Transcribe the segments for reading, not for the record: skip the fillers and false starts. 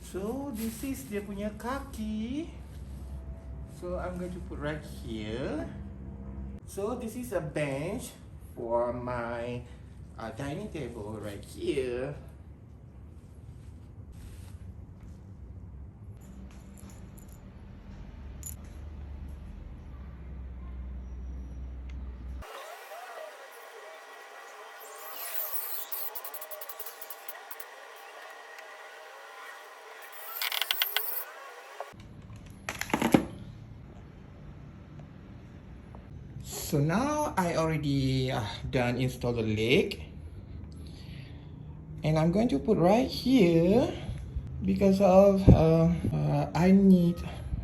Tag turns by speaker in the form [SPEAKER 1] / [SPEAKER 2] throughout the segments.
[SPEAKER 1] So this is dia punya kaki. So I'm going to put right here. So this is a bench for my dining table right here. So now I already done install the leg, and I'm going to put right here because of I need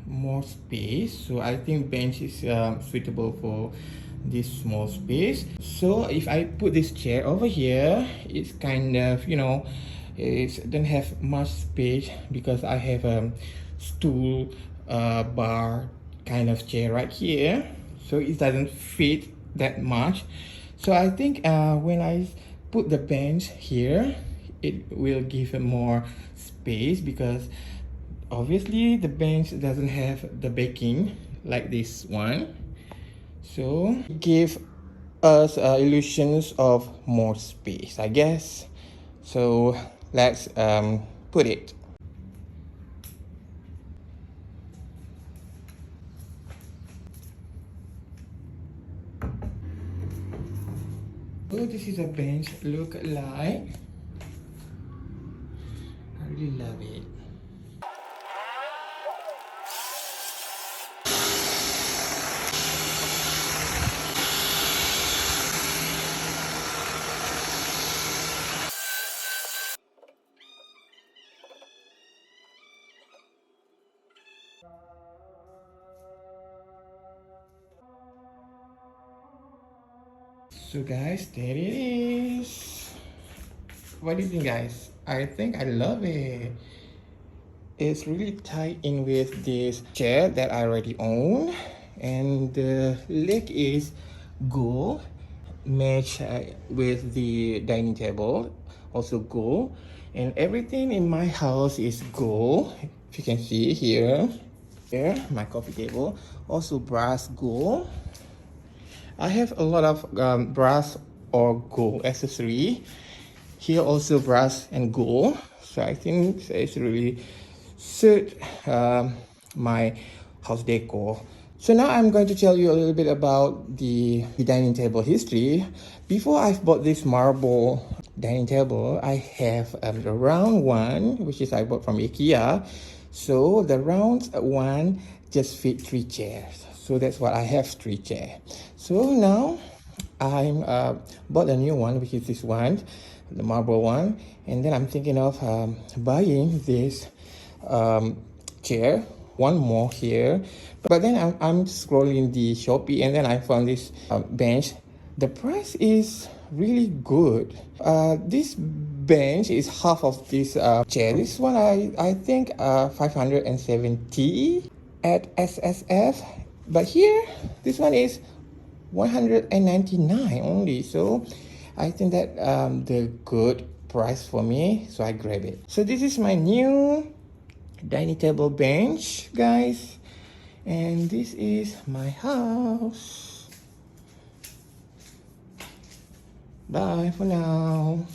[SPEAKER 1] more space. So I think bench is suitable for this small space. So if I put this chair over here, it's kind of, you know, it don't have much space because I have a stool bar kind of chair right here, so it doesn't fit that much. So I think when I put the bench here, it will give more space because obviously the bench doesn't have the backing like this one, so give us illusions of more space, I guess. So let's put it. So this is a bench look like. I really love it. So guys, there it is. What do you think, guys? I think I love it. It's really tied in with this chair that I already own, and the leg is gold, matched with the dining table, also gold, and everything in my house is gold. If you can see here, my coffee table, also brass gold. I have a lot of brass or gold accessory. Here also brass and gold. So I think it's really suit my house decor. So now I'm going to tell you a little bit about the dining table history. Before I bought this marble dining table, I have a round one, which is I bought from IKEA. So the round one just fit 3 chairs. So that's what I have, 3 chairs. So now I'm bought a new one, which is this one, the marble one, and then I'm thinking of buying this chair, one more here. But then I'm scrolling the Shopee, and then I found this bench. The price is really good. This bench is half of this chair. This one I think 570 at SSF, but here this one is 199 only. So I think that the good price for me, so I grab it. So this is my new dining table bench, guys, and this is my house. Bye for now.